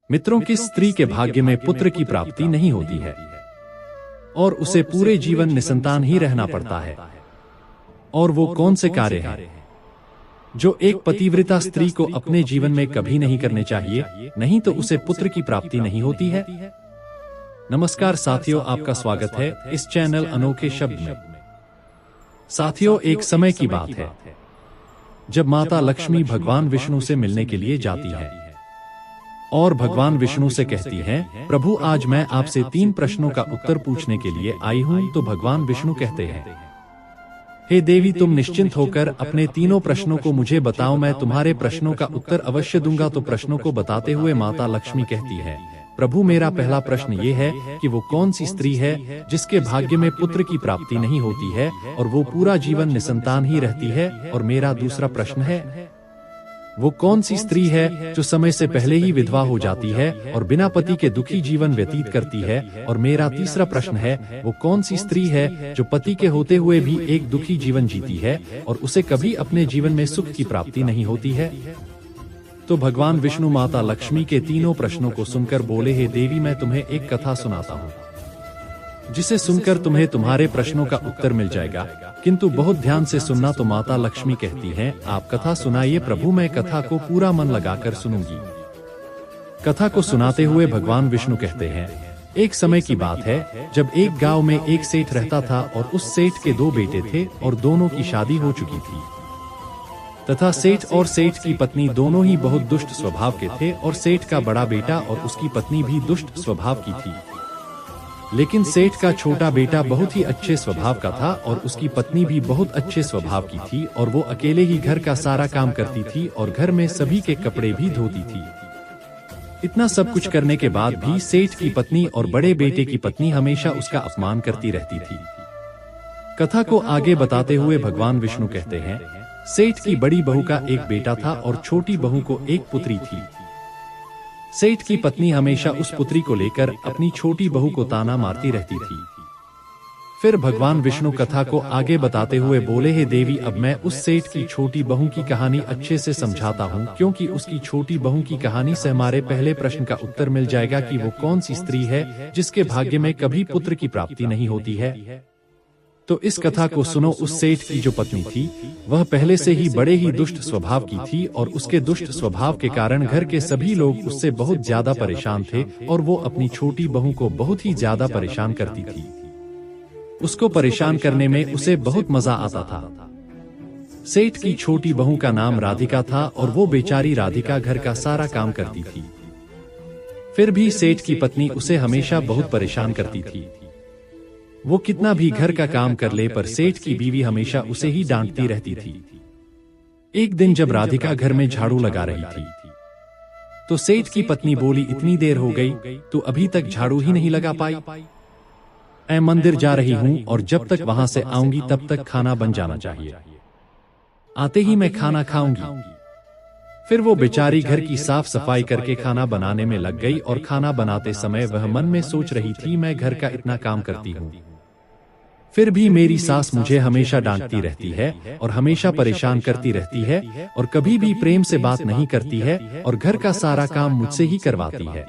मित्रों, किस स्त्री के भाग्य में पुत्र की प्राप्ति नहीं होती है और उसे पूरे जीवन निसंतान ही रहना पड़ता है? और वो कौन से कार्य हैं जो एक पतिव्रता स्त्री को अपने जीवन में कभी नहीं करने चाहिए, नहीं तो उसे पुत्र की प्राप्ति नहीं होती है? नमस्कार साथियों, आपका स्वागत है इस चैनल अनोखे शब्द में। साथियों, एक समय की बात है जब माता लक्ष्मी भगवान विष्णु से मिलने के लिए जाती है और भगवान विष्णु से कहती हैं, प्रभु आज मैं आपसे 3 प्रश्नों का उत्तर पूछने के लिए आई हूँ। तो भगवान विष्णु कहते हैं, हे देवी, तुम निश्चिंत होकर अपने तीनों प्रश्नों को मुझे बताओ, मैं तुम्हारे प्रश्नों का उत्तर अवश्य दूंगा। तो प्रश्नों को बताते हुए माता लक्ष्मी कहती है, प्रभु मेरा पहला प्रश्न ये है कि वो कौन सी स्त्री है जिसके भाग्य में पुत्र की प्राप्ति नहीं होती है और वो पूरा जीवन निसंतान ही रहती है। और मेरा दूसरा प्रश्न है, वो कौन सी स्त्री है जो समय से पहले ही विधवा हो जाती है और बिना पति के दुखी जीवन व्यतीत करती है। और मेरा तीसरा प्रश्न है, वो कौन सी स्त्री है जो पति के होते हुए भी एक दुखी जीवन जीती है और उसे कभी अपने जीवन में सुख की प्राप्ति नहीं होती है। तो भगवान विष्णु माता लक्ष्मी के तीनों प्रश्नों को सुनकर बोले, हे देवी, मैं तुम्हें एक कथा सुनाता हूँ जिसे सुनकर तुम्हें तुम्हारे प्रश्नों का उत्तर मिल जाएगा, किंतु बहुत ध्यान से सुनना। तो माता लक्ष्मी कहती हैं, आप कथा सुनाइए प्रभु, मैं कथा को पूरा मन लगाकर सुनूंगी। कथा को सुनाते हुए भगवान विष्णु कहते हैं, एक समय की बात है जब एक गांव में एक सेठ रहता था और उस सेठ के 2 बेटे थे और दोनों की शादी हो चुकी थी तथा सेठ और सेठ की पत्नी दोनों ही बहुत दुष्ट स्वभाव के थे और सेठ का बड़ा बेटा और उसकी पत्नी भी दुष्ट स्वभाव की थी। लेकिन सेठ का छोटा बेटा बहुत ही अच्छे स्वभाव का था और उसकी पत्नी भी बहुत अच्छे स्वभाव की थी और वो अकेले ही घर का सारा काम करती थी और घर में सभी के कपड़े भी धोती थी। इतना सब कुछ करने के बाद भी सेठ की पत्नी और बड़े बेटे की पत्नी हमेशा उसका अपमान करती रहती थी। कथा को आगे बताते हुए भगवान विष्णु कहते हैं, सेठ की बड़ी बहू का एक बेटा था और छोटी बहू को एक पुत्री थी। सेठ की पत्नी हमेशा उस पुत्री को लेकर अपनी छोटी बहू को ताना मारती रहती थी। फिर भगवान विष्णु कथा को आगे बताते हुए बोले, हे देवी, अब मैं उस सेठ की छोटी बहू की कहानी अच्छे से समझाता हूँ, क्योंकि उसकी छोटी बहू की कहानी से हमारे पहले प्रश्न का उत्तर मिल जाएगा कि वो कौन सी स्त्री है जिसके भाग्य में कभी पुत्र की प्राप्ति नहीं होती है। तो इस कथा को सुनो। उस सेठ की जो पत्नी थी वह पहले से ही बड़े ही दुष्ट स्वभाव की थी और उसके दुष्ट स्वभाव के कारण घर के सभी लोग उससे बहुत ज्यादा परेशान थे और वो अपनी छोटी बहू को बहुत ही ज्यादा परेशान करती थी। उसको परेशान करने में उसे बहुत मजा आता था। सेठ की छोटी बहू का नाम राधिका था और वो बेचारी राधिका घर का सारा काम करती थी। फिर भी सेठ की पत्नी उसे हमेशा बहुत परेशान करती थी। वो कितना भी घर का काम कर ले पर सेठ की बीवी हमेशा उसे ही डांटती रहती थी। एक दिन जब राधिका घर में झाड़ू लगा रही थी तो सेठ की पत्नी बोली, इतनी देर हो गई तो अभी तक झाड़ू ही नहीं लगा पाई। मैं मंदिर जा रही हूँ और जब तक वहां से आऊंगी तब तक खाना बन जाना चाहिए, आते ही मैं खाना खाऊंगी। फिर वो बेचारी घर की साफ सफाई करके खाना बनाने में लग गई और खाना बनाते समय वह मन में सोच रही थी, मैं घर का इतना काम करती हूँ फिर भी मेरी सास मुझे हमेशा डांटती रहती है और हमेशा परेशान करती रहती है और कभी भी प्रेम से बात नहीं करती है और घर का सारा काम मुझसे ही करवाती है।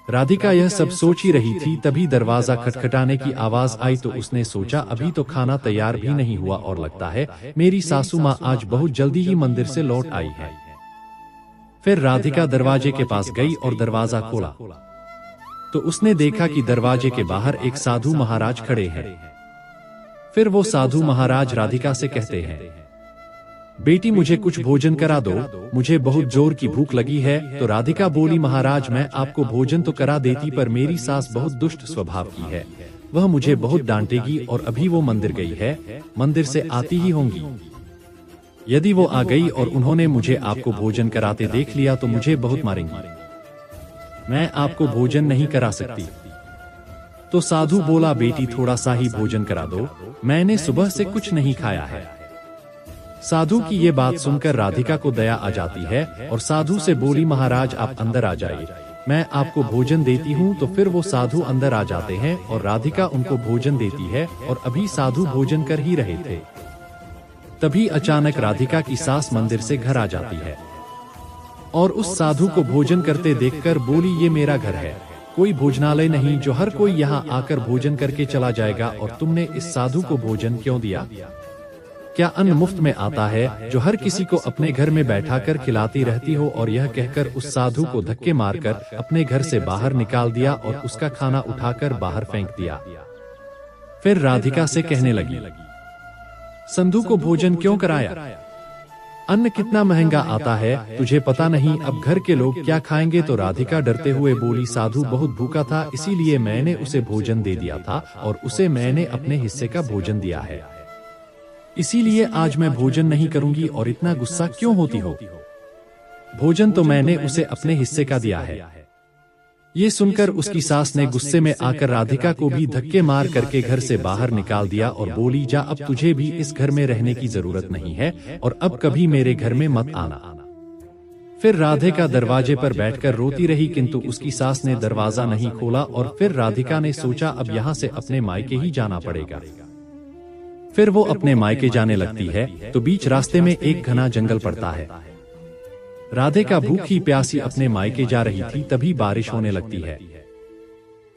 राधिका यह सब सोच ही रही थी, तभी दरवाजा खटखटाने की आवाज आई तो उसने सोचा, अभी तो खाना तैयार भी नहीं हुआ और लगता है मेरी सासू माँ आज बहुत जल्दी ही मंदिर से लौट आई है। फिर राधिका दरवाजे के पास गई और दरवाजा खोला तो उसने देखा कि दरवाजे के बाहर एक साधु महाराज खड़े हैं। फिर वो साधु महाराज राधिका से कहते हैं, बेटी मुझे कुछ भोजन करा दो, मुझे बहुत जोर की भूख लगी है। तो राधिका बोली, महाराज मैं आपको भोजन तो करा देती पर मेरी सास बहुत दुष्ट स्वभाव की है, वह मुझे बहुत डांटेगी और अभी वो मंदिर गई है, मंदिर से आती ही होंगी। यदि वो आ गई और उन्होंने मुझे आपको भोजन कराते देख लिया तो मुझे बहुत मारेंगी, मैं आपको भोजन नहीं करा सकती। तो साधु बोला, बेटी थोड़ा सा ही भोजन करा दो, मैंने सुबह से कुछ नहीं खाया है। साधु की ये बात सुनकर राधिका को दया आ जाती है और साधु से बोली, महाराज आप अंदर आ जाइए, मैं आपको भोजन देती हूँ। तो फिर वो साधु अंदर आ जाते हैं और राधिका उनको भोजन देती है और अभी साधु भोजन कर ही रहे थे तभी अचानक राधिका की सास मंदिर से घर आ जाती है। और उस साधु को भोजन करते देखकर बोली, ये मेरा घर है, कोई भोजनालय नहीं जो हर कोई यहाँ आकर भोजन करके चला जाएगा, और तुमने इस साधु को भोजन क्यों दिया? क्या अन्न मुफ्त में आता है जो हर किसी को अपने घर में बैठाकर खिलाती रहती हो? और यह कहकर उस साधु को धक्के मारकर अपने घर से बाहर निकाल दिया और उसका खाना उठाकर बाहर फेंक दिया। फिर राधिका से कहने लगी, संधु को भोजन क्यों कराया? अन्न कितना महंगा आता है, तुझे पता नहीं अब घर के लोग क्या खाएंगे? तो राधिका डरते हुए बोली, साधु बहुत भूखा था, इसीलिए मैंने उसे भोजन दे दिया था और उसे मैंने अपने हिस्से का भोजन दिया है, इसीलिए आज मैं भोजन नहीं करूंगी। और इतना गुस्सा क्यों होती हो? भोजन तो मैंने उसे अपने हिस्से का दिया है। ये सुनकर उसकी सास ने गुस्से में आकर राधिका को भी धक्के मार करके घर से बाहर निकाल दिया और बोली, जा अब तुझे भी इस घर में रहने की जरूरत नहीं है और अब कभी मेरे घर में मत आना। फिर राधिका दरवाजे पर बैठकर रोती रही, किंतु उसकी सास ने दरवाजा नहीं खोला। और फिर राधिका ने सोचा अब यहाँ से अपने मायके ही जाना पड़ेगा। फिर वो अपने मायके जाने लगती है तो बीच रास्ते में एक घना जंगल पड़ता है। राधिका भूखी प्यासी अपने मायके जा रही थी, तभी बारिश होने लगती है।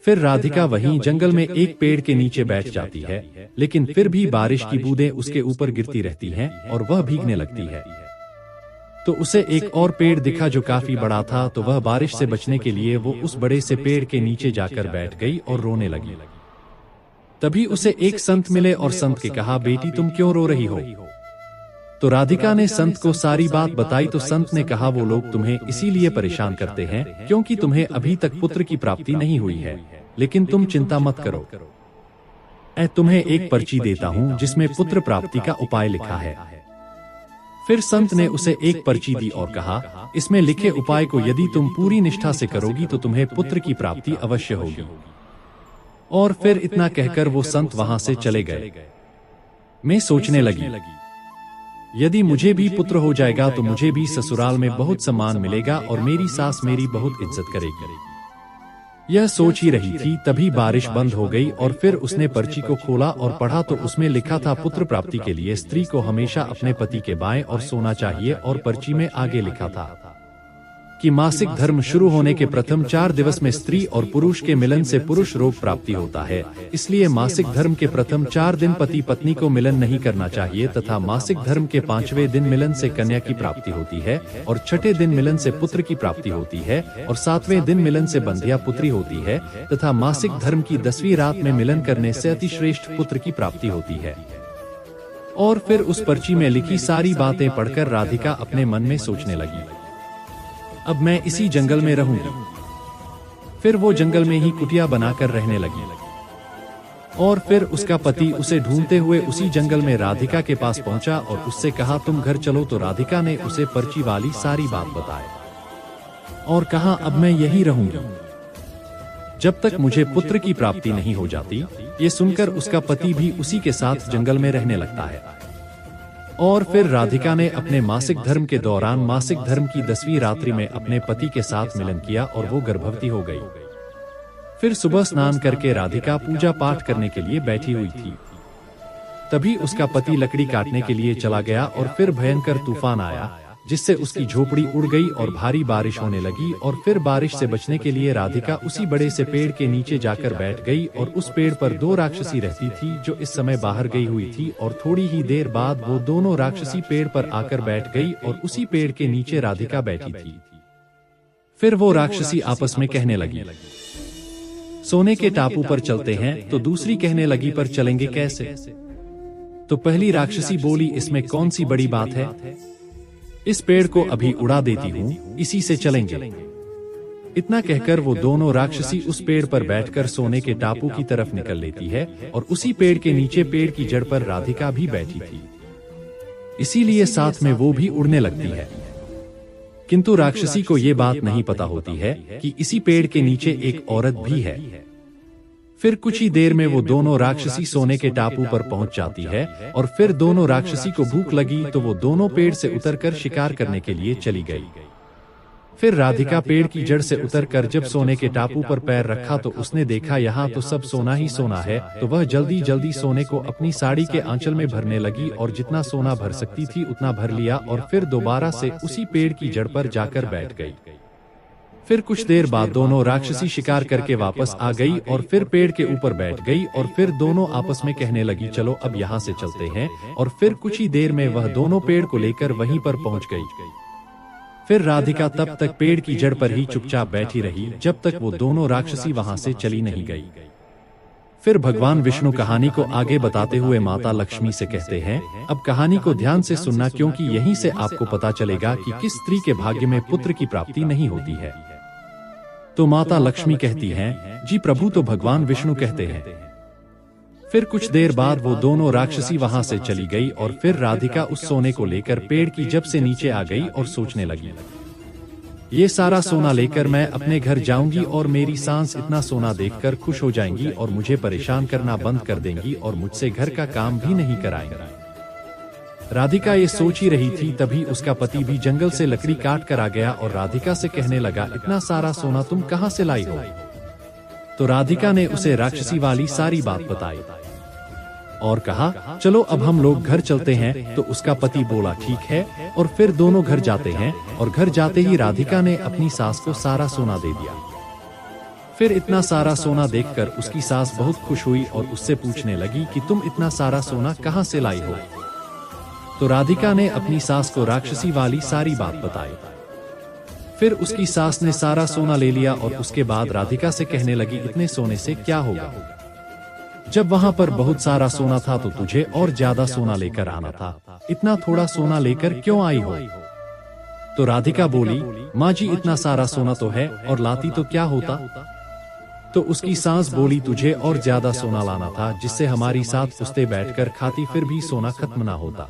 फिर राधिका वहीं जंगल में एक पेड़ के नीचे बैठ जाती है, लेकिन फिर भी बारिश की बूंदें उसके ऊपर गिरती रहती हैं और वह भीगने लगती है। तो उसे एक और पेड़ दिखा जो काफी बड़ा था, तो वह बारिश से बचने के लिए वो उस बड़े से पेड़ के नीचे जाकर बैठ गई और रोने लगी। तभी उसे एक संत मिले और संत के कहा, बेटी तुम क्यों रो रही हो? तो राधिका ने संत को सारी बात बताई। तो संत ने कहा, वो लोग तुम्हें इसीलिए परेशान करते हैं क्योंकि तुम्हें अभी तक पुत्र की प्राप्ति नहीं हुई है, लेकिन तुम चिंता मत करो, मैं तुम्हें एक पर्ची देता हूँ जिसमें पुत्र प्राप्ति का उपाय लिखा है। फिर संत ने उसे एक पर्ची दी और कहा, इसमें लिखे उपाय को यदि तुम पूरी निष्ठा से करोगी तो तुम्हें पुत्र की प्राप्ति अवश्य होगी। और फिर इतना कहकर वो संत वहां से चले गए। मैं सोचने लगी, यदि मुझे भी पुत्र हो जाएगा तो मुझे भी ससुराल में बहुत सम्मान मिलेगा और मेरी सास मेरी बहुत इज्जत करेगी। यह सोच ही रही थी, तभी बारिश बंद हो गई और फिर उसने पर्ची को खोला और पढ़ा तो उसमें लिखा था, पुत्र प्राप्ति के लिए स्त्री को हमेशा अपने पति के बाएं और सोना चाहिए। और पर्ची में आगे लिखा था कि मासिक धर्म शुरू होने के प्रथम 4 दिवस में स्त्री और पुरुष के मिलन से पुरुष रोग प्राप्ति होता है, इसलिए मासिक धर्म के प्रथम 4 दिन पति पत्नी को मिलन नहीं करना चाहिए, तथा मासिक धर्म के 5वें दिन मिलन से कन्या की प्राप्ति होती है और 6ठे दिन मिलन से पुत्र की प्राप्ति होती है और 7वें दिन मिलन से बंध्या पुत्री होती है, तथा मासिक धर्म की 10वीं रात में मिलन करने से अतिश्रेष्ठ पुत्र की प्राप्ति होती है। और फिर उस पर्ची में लिखी सारी बातें पढ़कर राधिका अपने मन में सोचने लगी, अब मैं इसी जंगल में रहूंगी। फिर वो जंगल में ही कुटिया बनाकर रहने लगी। और फिर उसका पति उसे ढूंढते हुए उसी जंगल में राधिका के पास पहुंचा और उससे कहा, तुम घर चलो। तो राधिका ने उसे पर्ची वाली सारी बात बताई और कहा, अब मैं यही रहूंगी जब तक मुझे पुत्र की प्राप्ति नहीं हो जाती। ये सुनकर उसका पति भी उसी के साथ जंगल में रहने लगता है। और फिर राधिका ने अपने मासिक धर्म के दौरान मासिक धर्म की 10वीं रात्रि में अपने पति के साथ मिलन किया और वो गर्भवती हो गई। फिर सुबह स्नान करके राधिका पूजा पाठ करने के लिए बैठी हुई थी, तभी उसका पति लकड़ी काटने के लिए चला गया और फिर भयंकर तूफान आया जिससे उसकी झोपड़ी उड़ गई और भारी बारिश होने लगी। और फिर बारिश से बचने के लिए राधिका उसी बड़े से पेड़ के नीचे जाकर बैठ गई और उस पेड़ पर 2 राक्षसी रहती थी जो इस समय बाहर गई हुई थी। और थोड़ी ही देर बाद वो दोनों राक्षसी पेड़ पर आकर बैठ गई और उसी पेड़ के नीचे राधिका बैठी थी। फिर वो राक्षसी आपस में कहने लगी, सोने के टापू पर चलते हैं। तो दूसरी कहने लगी, पर चलेंगे कैसे? तो पहली राक्षसी बोली, इसमें कौन सी बड़ी बात है, इस पेड़ को अभी उड़ा देती हूँ, इसी से चलेंगे। इतना कहकर वो दोनों राक्षसी उस पेड़ पर बैठकर सोने के टापू की तरफ निकल लेती है और उसी पेड़ के नीचे पेड़ की जड़ पर राधिका भी बैठी थी, इसीलिए साथ में वो भी उड़ने लगती है। किंतु राक्षसी को ये बात नहीं पता होती है कि इसी पेड़ के नीचे एक औरत भी है। फिर कुछ ही देर में वो दोनों राक्षसी सोने के टापू पर पहुंच जाती है और फिर दोनों राक्षसी को भूख लगी तो वो दोनों पेड़ से उतरकर शिकार करने के लिए चली गई। फिर राधिका पेड़ की जड़ से उतरकर जब सोने के टापू पर पैर रखा तो उसने देखा यहाँ तो सब सोना ही सोना है। तो वह जल्दी जल्दी सोने को अपनी साड़ी के आंचल में भरने लगी और जितना सोना भर सकती थी उतना भर लिया और फिर दोबारा से उसी पेड़ की जड़ पर जाकर बैठ गई। फिर कुछ देर बाद दोनों राक्षसी शिकार करके वापस आ गई और फिर पेड़ के ऊपर बैठ गई और फिर दोनों आपस में कहने लगी चलो अब यहाँ से चलते हैं। और फिर कुछ ही देर में वह दोनों पेड़ को लेकर वहीं पर पहुँच गई। फिर राधिका तब तक पेड़ की जड़ पर ही चुपचाप बैठी रही जब तक वो दोनों राक्षसी वहां से चली नहीं गई। फिर भगवान विष्णु कहानी को आगे बताते हुए माता लक्ष्मी से कहते हैं अब कहानी को ध्यान से सुनना क्योंकि यहीं से आपको पता चलेगा कि किस स्त्री के भाग्य में पुत्र की प्राप्ति नहीं होती है। तो माता लक्ष्मी कहती हैं जी प्रभु। तो भगवान विष्णु कहते हैं फिर कुछ देर बाद वो दोनों राक्षसी वहां से चली गई और फिर राधिका उस सोने को लेकर पेड़ की जड़ से नीचे आ गई और सोचने लगी ये सारा सोना लेकर मैं अपने घर जाऊंगी और मेरी सांस इतना सोना देखकर खुश हो जाएंगी और मुझे परेशान करना बंद कर देंगी और मुझसे घर का काम भी नहीं कराएंगी। राधिका ये सोच ही रही थी तभी उसका पति भी जंगल से लकड़ी काट कर आ गया और राधिका से कहने लगा इतना सारा सोना तुम कहाँ से लाई हो। तो राधिका ने उसे राक्षसी वाली सारी बात बताई और कहा चलो अब हम लोग घर चलते हैं। तो उसका पति बोला ठीक है और फिर दोनों घर जाते हैं और घर जाते ही राधिका ने अपनी सास को सारा सोना दे दिया। फिर इतना सारा सोना देखकर उसकी सास बहुत खुश हुई और उससे पूछने लगी कि तुम इतना सारा सोना कहाँ से लाई हो। तो राधिका ने अपनी सास को राक्षसी वाली सारी बात बताई। फिर उसकी सास ने सारा सोना ले लिया और उसके बाद राधिका से कहने लगी इतने सोने से क्या होगा, जब वहां पर बहुत सारा सोना था तो तुझे और ज्यादा सोना लेकर आना था, इतना थोड़ा सोना लेकर क्यों आई हो। तो राधिका बोली माँ जी इतना सारा सोना तो है और लाती तो क्या होता। तो उसकी सास बोली तुझे और ज्यादा सोना लाना था जिससे हमारी साथ पुश्ते बैठकर खाती फिर भी सोना खत्म ना होता।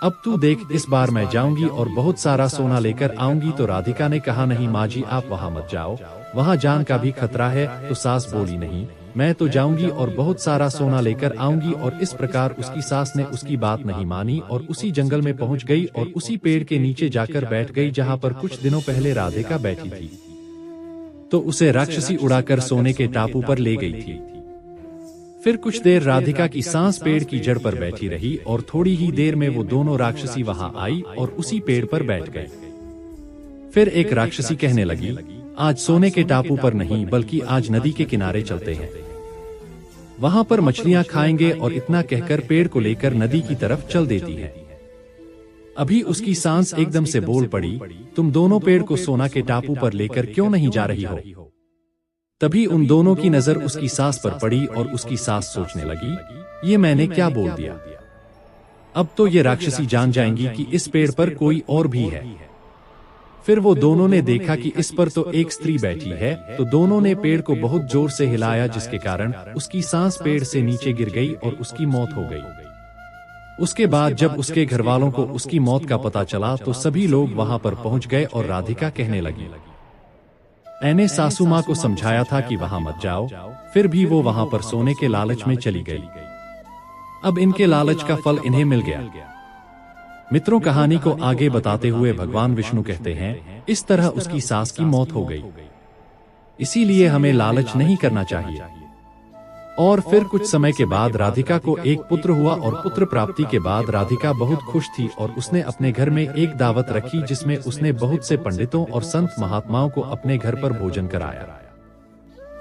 अब तू देख इस बार मैं जाऊंगी और बहुत सारा सोना लेकर आऊंगी। तो राधिका ने कहा नहीं माँ जी आप वहाँ मत जाओ, वहाँ जान का भी खतरा है। तो सास बोली नहीं मैं तो जाऊंगी और बहुत सारा सोना लेकर आऊंगी। और इस प्रकार उसकी सास ने उसकी बात नहीं मानी और उसी जंगल में पहुंच गई और उसी पेड़ के नीचे जाकर बैठ गई जहां पर कुछ दिनों पहले राधिका बैठी थी। तो उसे राक्षसी उड़ाकर सोने के टापू पर ले गई थी। फिर कुछ देर राधिका की सांस पेड़ की जड़ पर बैठी रही और थोड़ी ही देर में वो दोनों राक्षसी वहां आई और उसी पेड़ पर बैठ गए। फिर एक राक्षसी कहने लगी आज सोने के टापू पर नहीं बल्कि आज नदी के किनारे चलते हैं, वहां पर मछलियां खाएंगे। और इतना कहकर पेड़ को लेकर नदी की तरफ चल देती है। अभी उसकी सांस एकदम से बोल पड़ी तुम दोनों पेड़ को सोना के टापू पर लेकर क्यों नहीं जा रही हो। तभी उन दोनों की नजर उसकी सास पर पड़ी और उसकी सास सोचने लगी ये मैंने क्या बोल दिया, अब तो ये राक्षसी जान जाएंगी कि इस पेड़ पर कोई और भी है। फिर वो दोनों ने देखा कि इस पर तो एक स्त्री बैठी है। तो दोनों ने पेड़ को बहुत जोर से हिलाया जिसके कारण उसकी सांस पेड़ से नीचे गिर गई और उसकी मौत हो गई। उसके बाद जब उसके घर वालों को उसकी मौत का पता चला तो सभी लोग वहां पर पहुंच गए और राधिका कहने लगी मैंने सासू माँ को समझाया था कि वहां मत जाओ, फिर भी वो वहां पर सोने के लालच में चली गई। अब इनके लालच का फल इन्हें मिल गया। मित्रों कहानी को आगे बताते हुए भगवान विष्णु कहते हैं इस तरह उसकी सास की मौत हो गई। इसीलिए हमें लालच नहीं करना चाहिए। और फिर कुछ समय के बाद राधिका को एक पुत्र हुआ और पुत्र प्राप्ति के बाद राधिका बहुत खुश थी और उसने अपने घर में एक दावत रखी जिसमें उसने बहुत से पंडितों और संत महात्माओं को अपने घर पर भोजन कराया।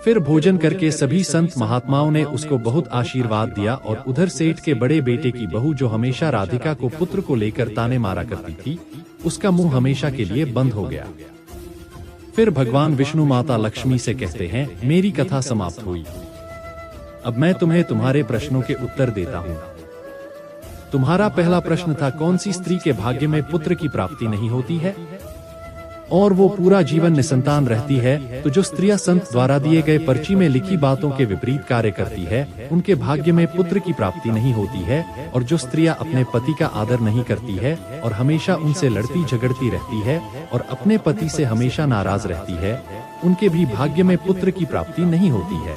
फिर भोजन करके सभी संत महात्माओं ने उसको बहुत आशीर्वाद दिया और उधर सेठ के बड़े बेटे की बहू जो हमेशा राधिका को पुत्र को लेकर ताने मारा करती थी उसका मुंह हमेशा के लिए बंद हो गया। फिर भगवान विष्णु माता लक्ष्मी से कहते हैं मेरी कथा समाप्त हुई। अब मैं तुम्हें तुम्हारे प्रश्नों के उत्तर देता हूँ। तुम्हारा पहला प्रश्न था कौन सी स्त्री के भाग्य में पुत्र की प्राप्ति नहीं होती है और वो पूरा जीवन निसंतान रहती है। तो जो स्त्रियां संत द्वारा दिए गए पर्ची में लिखी बातों के विपरीत कार्य करती है उनके भाग्य में पुत्र की प्राप्ति नहीं होती है। और जो स्त्रियां अपने पति का आदर नहीं करती है और हमेशा उनसे लड़ती झगड़ती रहती है और अपने पति से हमेशा नाराज रहती है उनके भी भाग्य में पुत्र की प्राप्ति नहीं होती है।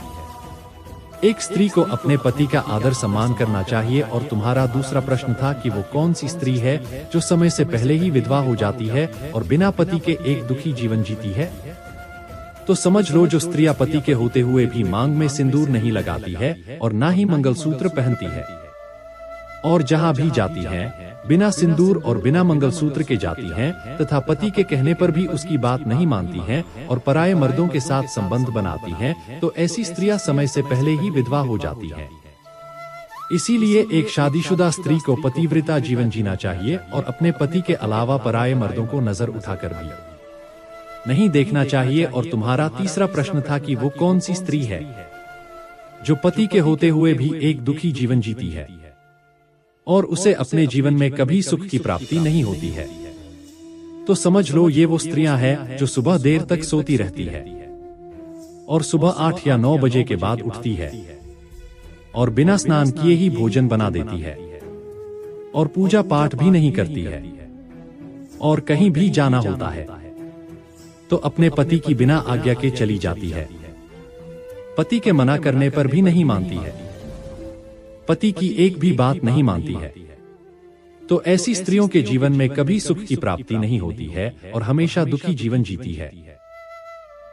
एक स्त्री को अपने पति का आदर सम्मान करना चाहिए। और तुम्हारा दूसरा प्रश्न था कि वो कौन सी स्त्री है जो समय से पहले ही विधवा हो जाती है और बिना पति के एक दुखी जीवन जीती है। तो समझ लो, जो स्त्रियां पति के होते हुए भी मांग में सिंदूर नहीं लगाती है और ना ही मंगलसूत्र पहनती है, और जहां भी जाती हैं बिना सिंदूर और बिना मंगलसूत्र के जाती हैं, तथा पति के कहने पर भी उसकी बात नहीं मानती हैं और पराये मर्दों के साथ संबंध बनाती हैं, तो ऐसी स्त्रियां समय से पहले ही विधवा हो जाती हैं। इसीलिए एक शादीशुदा स्त्री को पतिव्रता जीवन जीना चाहिए और अपने पति के अलावा पराये मर्दों को नजर उठाकर भी नहीं देखना चाहिए। और तुम्हारा तीसरा प्रश्न था कि वो कौन सी स्त्री है जो पति के होते हुए भी एक दुखी जीवन जीती है और उसे अपने जीवन में कभी सुख की प्राप्ति नहीं होती है। तो समझ लो, ये वो स्त्रियां हैं जो सुबह देर तक सोती रहती है और सुबह 8 या 9 बजे के बाद उठती है और बिना स्नान किए ही भोजन बना देती है और पूजा पाठ भी नहीं करती है, और कहीं भी जाना होता है तो अपने पति की बिना आज्ञा के चली जाती है, पति के मना करने पर भी नहीं मानती है, पति की एक भी बात नहीं मानती है। तो ऐसी स्त्रियों के जीवन में कभी सुख की प्राप्ति नहीं होती है और हमेशा दुखी जीवन जीती है।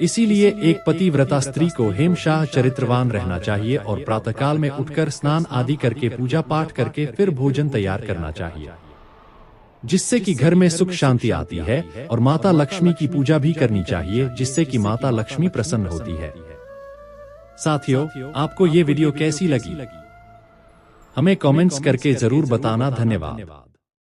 इसीलिए एक पतिव्रता स्त्री को हेमशाह चरित्रवान रहना चाहिए और प्रातःकाल में उठकर स्नान आदि करके पूजा पाठ करके फिर भोजन तैयार करना चाहिए, जिससे कि घर में सुख शांति आती है। और माता लक्ष्मी की पूजा भी करनी चाहिए, जिससे कि माता लक्ष्मी प्रसन्न होती है। साथियों, आपको ये वीडियो कैसी लगी हमें कमेंट्स करके जरूर बताना। धन्यवाद।